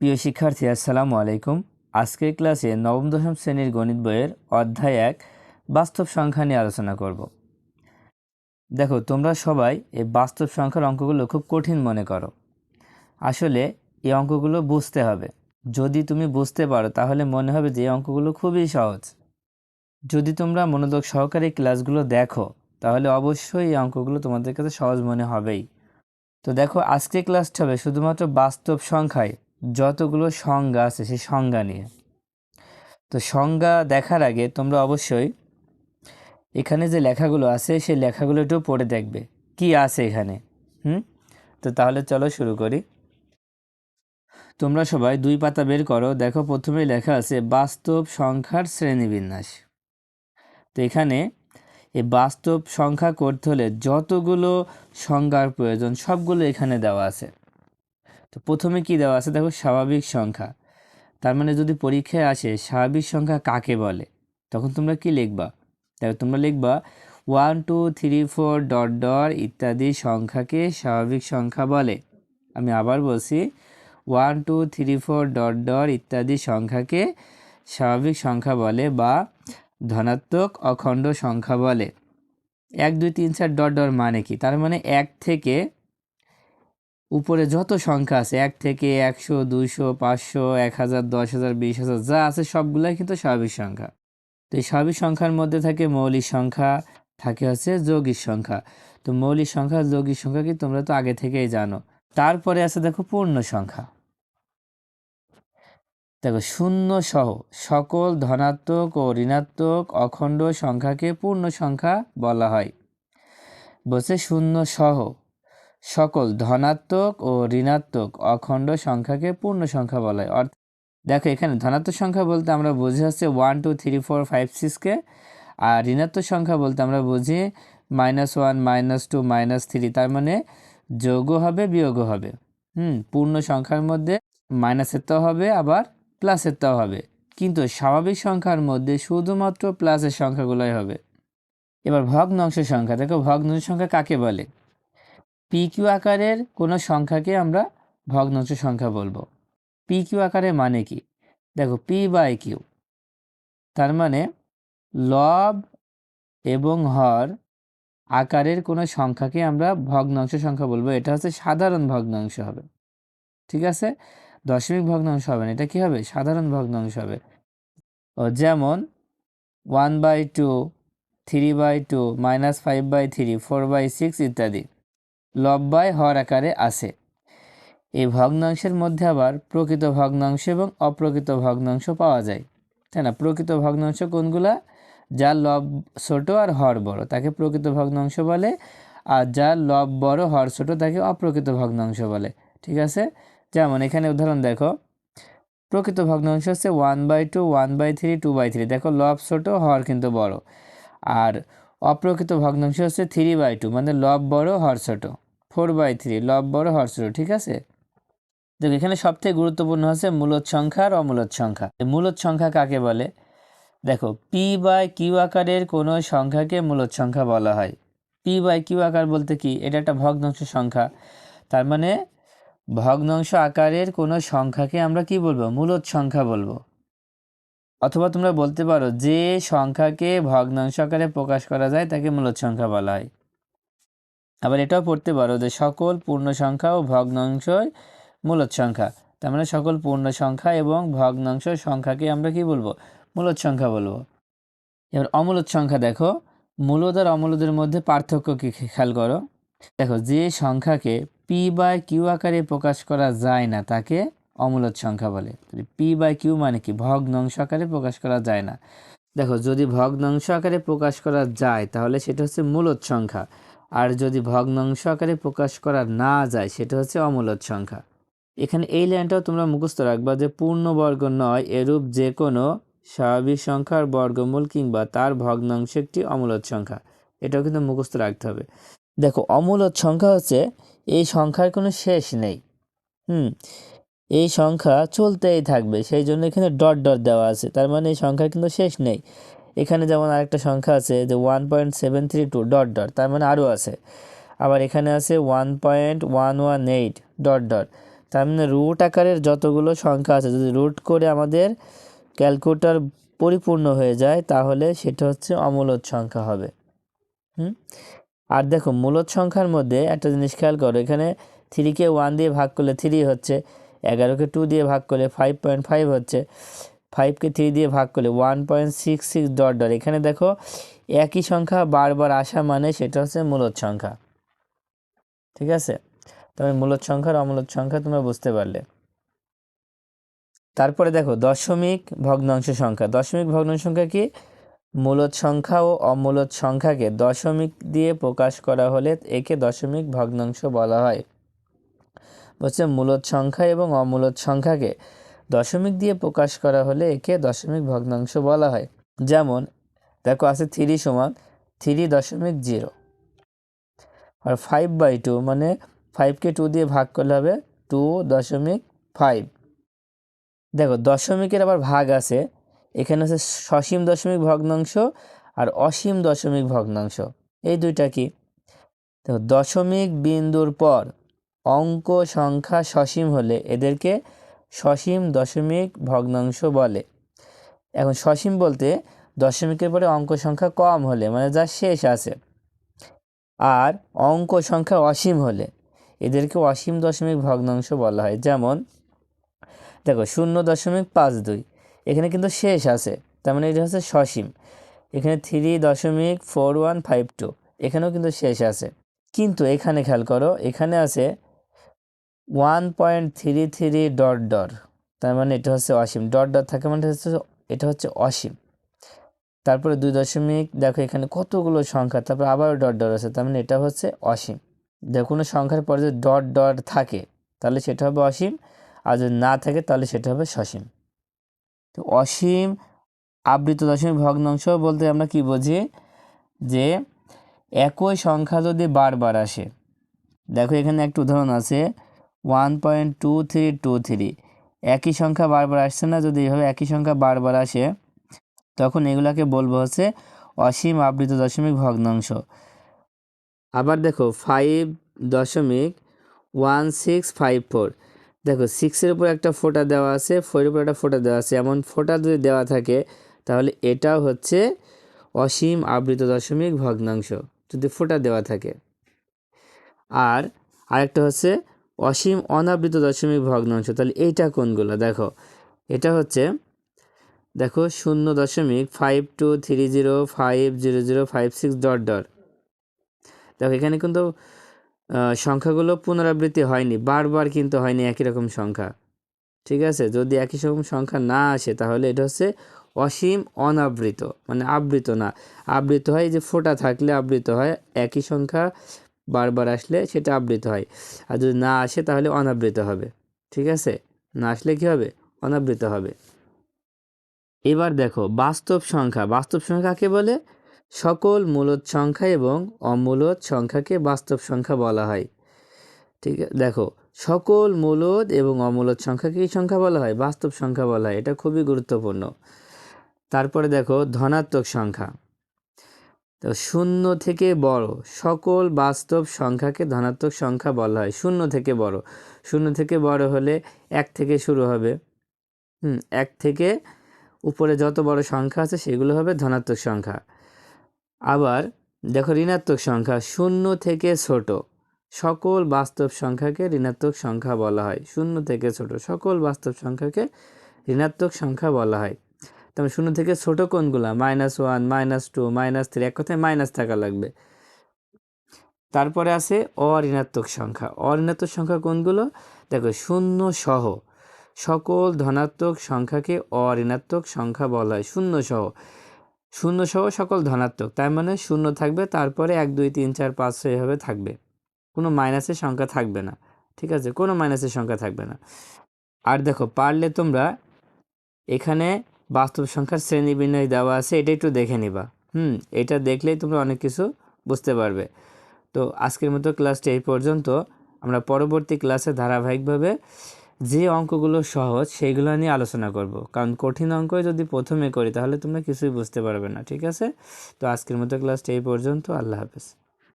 প্রিয় শিক্ষার্থী, আসসালামু আলাইকুম। আজকের ক্লাসে নবম দশম শ্রেণীর গণিত বইয়ের অধ্যায় 1 বাস্তব সংখ্যা নিয়ে আলোচনা করব। দেখো, তোমরা সবাই এই বাস্তব সংখ্যার অঙ্কগুলো খুব কঠিন মনে করো। আসলে এই অঙ্কগুলো বুঝতে হবে। যদি তুমি বুঝতে পারো তাহলে মনে হবে যে এই অঙ্কগুলো খুবই সহজ। যদি তোমরা মনোযোগ সহকারে ক্লাসগুলো দেখো তাহলে অবশ্যই এই অঙ্কগুলো তোমাদের কাছে সহজ মনে হবেই। তো দেখো, আজকের ক্লাসটা হবে শুধুমাত্র বাস্তব সংখ্যায় যতগুলো সংজ্ঞা আছে সেই সংজ্ঞা নিয়ে। তো সংজ্ঞা দেখার আগে তোমরা অবশ্যই এখানে যে লেখাগুলো আছে সেই লেখাগুলো একটু পড়ে দেখবে কি আছে এখানে। তো তাহলে চলো শুরু করি। তোমরা সবাই 2 পাতা বের করো। দেখো, প্রথমেই লেখা আছে বাস্তব সংখ্যার শ্রেণীবিন্যাস। তো এখানে এই বাস্তব সংখ্যা করতে হলে যতগুলো সংজ্ঞার প্রয়োজন সবগুলো এখানে দেওয়া আছে। তো প্রথমে কি দেওয়া আছে দেখো, স্বাভাবিক সংখ্যা। তার মানে যদি পরীক্ষায় আসে স্বাভাবিক সংখ্যা কাকে বলে, তখন তোমরা কি লিখবা? দেখো, তোমরা লিখবা 1 2 3 4 ডট ডট ইত্যাদি সংখ্যাকে স্বাভাবিক সংখ্যা বলে। আমি আবার বলছি, 1 2 3 4 ডট ডট ইত্যাদি সংখ্যাকে স্বাভাবিক সংখ্যা বলে বা ধনাত্মক অখণ্ড সংখ্যা বলে। 1 2 3 4 ডট ডট মানে কি? তার মানে 1 থেকে উপরে যত সংখ্যা আছে, 1 থেকে 100 200 500 1000 10,000 20,000 যা আছে সবগুলাই কিন্তু স্বাভাবিক সংখ্যা। তো এই স্বাভাবিক সংখ্যার মধ্যে থাকে মৌলিক সংখ্যা, থাকে হচ্ছে যৌগিক সংখ্যা। তো মৌলিক সংখ্যা যৌগিক সংখ্যা কি তোমরা তো আগে থেকেই জানো। তারপরে আছে দেখো পূর্ণ সংখ্যা। দেখো, শূন্য সহ সকল ধনাত্মক ও ঋণাত্মক অখণ্ড সংখ্যাকে পূর্ণ সংখ্যা বলা হয়। বলছে শূন্য সহ সকল ধনাত্মক ও ঋণাত্মক অখণ্ড সংখ্যাকে পূর্ণ সংখ্যা বলা হয়। অর্থাৎ দেখো, এখানে ধনাত্মক সংখ্যা বলতে আমরা বুঝি হচ্ছে 1 2 3 4 5 6কে, আর ঋণাত্মক সংখ্যা বলতে আমরা বুঝি -1 -2 -3। তার মানে যোগও হবে বিয়োগও হবে। পূর্ণ সংখ্যার মধ্যে মাইনাসেরটাও হবে আবার প্লাসেরটাও হবে, কিন্তু স্বাভাবিক সংখ্যার মধ্যে শুধুমাত্র প্লাসের সংখ্যাগুলোই হবে। এবার ভগ্নাংশ সংখ্যা। দেখো, ভগ্নাংশ সংখ্যা কাকে বলে? পি কিউ আকারের কোনো সংখ্যাকে আমরা ভগ্নাংশ সংখ্যা বলবো। পি কিউ আকারে মানে কি? দেখো, পি বাই কিউ, তার মানে লব এবং হর আকারের কোনো সংখ্যাকে আমরা ভগ্নাংশ সংখ্যা বলবো। এটা হচ্ছে সাধারণ ভগ্নাংশ হবে, ঠিক আছে? দশমিক ভগ্নাংশ হবে না, এটা কি হবে? সাধারণ ভগ্নাংশ হবে। ও যেমন 1/2 3/2 -5/3 4/6 ইত্যাদি লব বাই হর আকারে আছে। এই ভগ্নাংশের মধ্যে আবার প্রকৃত ভগ্নাংশ এবং অপ্রকৃত ভগ্নাংশ পাওয়া যায়, তাই না? প্রকৃত ভগ্নাংশ কোনগুলা? যার লব ছোট আর হর বড় তাকে প্রকৃত ভগ্নাংশ বলে, আর যার লব বড় হর ছোট তাকে অপ্রকৃত ভগ্নাংশ বলে, ঠিক আছে? যেমন এখানে উদাহরণ দেখো, প্রকৃত ভগ্নাংশ হচ্ছে 1/2 1/3 2/3। দেখো, লব ছোট হর কিন্তু বড়। আর অপ্রকৃত ভগ্নাংশ হচ্ছে 3/2, মানে লব বড় হর ছোট। 4/3, লব বড় হর ছোট, ঠিক আছে? দেখো, এখানে সবথেকে গুরুত্বপূর্ণ হচ্ছে মূলদ সংখ্যা আর অমূলদ সংখ্যা। মূলদ সংখ্যা কাকে বলে? দেখো, পি বাই কিউ আকারের কোনো সংখ্যাকে মূলদ সংখ্যা বলা হয়। পি বাই কিউ আকার বলতে কি? এটা একটা ভগ্নাংশ সংখ্যা। তার মানে ভগ্নাংশ আকারের কোনো সংখ্যাকে আমরা কি বলবো? মূলদ সংখ্যা বলবো। অথবা তোমরা বলতে পারো যে সংখ্যাকে ভগ্নাংশ আকারে প্রকাশ করা যায় তাকে মূলদ সংখ্যা বলা হয়। আবার এটাও পড়তে পারো যে সকল পূর্ণ সংখ্যা ও ভগ্নাংশই মূলদ সংখ্যা। তার মানে সকল পূর্ণ সংখ্যা এবং ভগ্নাংশ সংখ্যাকে আমরা কি বলবো? মূলদ সংখ্যা বলবো। এবার অমূলদ সংখ্যা। দেখো, মূলদ আর অমূলদের মধ্যে পার্থক্য কি খেয়াল করো। দেখো, যে সংখ্যাকে পি বাই কিউ আকারে প্রকাশ করা যায় না তাকে অমূলদ সংখ্যা বলে। পি বাই কিউ মানে কি? ভগ্নাংশ আকারে প্রকাশ করা যায় না। দেখো, যদি ভগ্নাংশ আকারে প্রকাশ করা যায় তাহলে সেটা হচ্ছে মূলদ সংখ্যা, আর যদি ভগ্নাংশ আকারে প্রকাশ করা না যায় সেটা হচ্ছে অমূলদ সংখ্যা। এখানে এই লাইনটাও তোমরা মুখস্থ রাখবা যে পূর্ণবর্গ নয় এরূপ যে কোনো স্বাভাবিক সংখ্যার বর্গমূল কিংবা তার ভগ্নাংশ একটি অমূলদ সংখ্যা। এটাও কিন্তু মুখস্থ রাখতে হবে। দেখো, অমূলদ সংখ্যা হচ্ছে এই সংখ্যার কোনো শেষ নেই। এই সংখ্যা চলতেই থাকবে, সেই জন্য এখানে ডট ডট দেওয়া আছে। তার মানে এই সংখ্যার কিন্তু শেষ নেই। এখানে যেমন আরেকটা সংখ্যা আছে যে 1.732 ডট ডট, তার মানে আরও আছে। আবার এখানে আছে 1.118 ডট ডট, তার মানে রুট আকারের যতগুলো সংখ্যা আছে যদি রুট করে আমাদের ক্যালকুলেটর পরিপূর্ণ হয়ে যায় তাহলে সেটা হচ্ছে অমূলদ সংখ্যা হবে। আর দেখো মূলদ সংখ্যার মধ্যে একটা জিনিস খেয়াল করো, এখানে 3কে 1 দিয়ে ভাগ করলে 3 হচ্ছে, 11কে 2 দিয়ে ভাগ করলে 5.5 হচ্ছে, 5কে 3 দিয়ে ভাগ করলে 1.66 ডট ডট। এখানে দেখো একই সংখ্যা বারবার আসা মানে সেটা হচ্ছে মূলদ সংখ্যা। ঠিক আছে, তবে মূলদ সংখ্যার অমূলদ সংখ্যা তোমরা বুঝতে পারলে। তারপরে দেখো দশমিক ভগ্নাংশ সংখ্যা। দশমিক ভগ্নাংশ সংখ্যা কি? মূলদ সংখ্যা ও অমূলদ সংখ্যাকে দশমিক দিয়ে প্রকাশ করা হলে একে দশমিক ভগ্নাংশ বলা হয়। বলছে মূলদ সংখ্যা এবং অমূলদ সংখ্যাকে দশমিক দিয়ে প্রকাশ করা হলে একে দশমিক ভগ্নাংশ বলা হয়। যেমন দেখো আছে 3 সমান 3.0 আর 5/2 মানে 5কে 2 দিয়ে ভাগ করলে হবে 2.5। দেখো দশমিকের আবার ভাগ আছে, এখানে আছে সসীম দশমিক ভগ্নাংশ আর অসীম দশমিক ভগ্নাংশ। এই দুইটা কি? দেখো দশমিক বিন্দুর পর অঙ্ক সংখ্যা সসীম হলে এদেরকে সসীম দশমিক ভগ্নাংশ বলে। এখন সসীম বলতে দশমিকের পরে অঙ্ক সংখ্যা কম হলে মানে যা শেষ আছে, আর অঙ্ক সংখ্যা অসীম হলে এদেরকে অসীম দশমিক ভগ্নাংশ বলা হয়। যেমন দেখো 0.52 এখানে কিন্তু শেষ আছে, তার মানে এটা হচ্ছে সসীম। এখানে 3.4152 এখানেও কিন্তু শেষ আছে, কিন্তু এখানে খেয়াল করো এখানে আছে 1.33 ডট ডট, তার মানে এটা হচ্ছে অসীম। ডট ডট থাকে মানে এটা হচ্ছে অসীম। তারপরে 2 দশমিক, দেখো এখানে কতগুলো সংখ্যা, তারপর আবার ডট ডট আছে, তার মানে এটা হচ্ছে অসীম। দেখো কোনো সংখ্যার পরে যদি ডট ডট থাকে তাহলে সেটা হবে অসীম, আর যদি না থাকে তাহলে সেটা হবে সসীম। তো অসীম আবৃত দশমিক ভগ্নাংশ বলতে আমরা কি বুঝি? যে একই সংখ্যা যদি বারবার আসে, দেখো এখানে একটা উদাহরণ আছে 1.2323, একই সংখ্যা বারবার আসছে না, যদি এইভাবে একই সংখ্যা বারবার আসে তখন এগুলাকে বলবো হচ্ছে অসীম আবৃত দশমিক ভগ্নাংশ। আবার দেখো 5.1654, দেখো 6-এর উপর একটা ফোঁটা দেওয়া আছে, 4-এর উপর একটা ফোঁটা দেওয়া আছে, এমন ফোঁটা যদি দেওয়া থাকে তাহলে এটাও হচ্ছে অসীম আবৃত দশমিক ভগ্নাংশ যদি ফোঁটা দেওয়া থাকে। আর আরেকটা হচ্ছে অসীম অনাবৃত দশমিক ভগ্নাংশ। তাহলে এইটা কোনগুলো? দেখো এটা হচ্ছে দেখো 0.523050056 ডট ডট। দেখো এখানে কিন্তু সংখ্যাগুলো পুনরাবৃত্তি হয়নি, বারবার কিন্তু হয়নি একই রকম সংখ্যা। ঠিক আছে, যদি একই রকম সংখ্যা না আসে তাহলে এটা হচ্ছে অসীম অনাবৃত, মানে আবৃত না। আবৃত হয় যে ফোঁটা থাকলে আবৃত হয়, একই সংখ্যা বারবার আসলে সেটা আবৃত হয়, আর যদি না আসে তাহলে অনাবৃত হবে। ঠিক আছে, না আসলে কি হবে? অনাবৃত হবে। এবার দেখো বাস্তব সংখ্যা। বাস্তব সংখ্যা কাকে বলে? সকল মূলদ সংখ্যা এবং অমূলদ সংখ্যাকে বাস্তব সংখ্যা বলা হয়। ঠিক আছে, দেখো সকল মূলদ এবং অমূলদ সংখ্যাকে কি সংখ্যা বলা হয়? বাস্তব সংখ্যা বলা হয়। এটা খুবই গুরুত্বপূর্ণ। তারপরে দেখো ধনাত্মক সংখ্যা। তো 0 থেকে বড় সকল বাস্তব সংখ্যাকে ধনাত্মক সংখ্যা বলা হয়। 0 থেকে বড়, 0 থেকে বড় হলে 1 থেকে শুরু হবে। 1 থেকে উপরে যত বড় সংখ্যা আছে সেগুলো হবে ধনাত্মক সংখ্যা। আবার দেখো ঋণাত্মক সংখ্যা। 0 থেকে ছোট সকল বাস্তব সংখ্যাকে ঋণাত্মক সংখ্যা বলা হয়। 0 থেকে ছোট সকল বাস্তব সংখ্যাকে ঋণাত্মক সংখ্যা বলা হয়। তবে 0 থেকে ছোট কোনগুলা? -1, -2, -3, এক কথায় মাইনাস থাকা লাগবে। তারপরে আছে অঋণাত্মক সংখ্যা। অঋণাত্মক সংখ্যা কোনগুলো? দেখো 0 সহ সকল ধনাত্মক সংখ্যাকে অঋণাত্মক সংখ্যা বলা হয়। 0 সহ, 0 সহ সকল ধনাত্মক, তার মানে 0 থাকবে, তারপরে 1 2 3 4 5 6 এভাবে থাকবে, কোনো মাইনাসের সংখ্যা থাকবে না। ঠিক আছে, কোনো মাইনাসের সংখ্যা থাকবে না। আর দেখো পারলে তোমরা এখানে বাস্তব সংখ্যার শ্রেণীবিন্যাস দেওয়া আছে, এটা একটু দেখে নিবা। এটা দেখলেই তোমরা অনেক কিছু বুঝতে পারবে। তো আজকের মতো ক্লাসটা এই পর্যন্ত। আমরা পরবর্তী ক্লাসে ধারাবাহিকভাবে যে অঙ্কগুলো সহজ সেইগুলো নিয়ে আলোচনা করব, কারণ কঠিন অঙ্ক যদি প্রথমে করি তাহলে তোমরা কিছুই বুঝতে পারবে না। ঠিক আছে, তো আজকের মতো ক্লাসটা এই পর্যন্ত। আল্লাহ হাফেজ।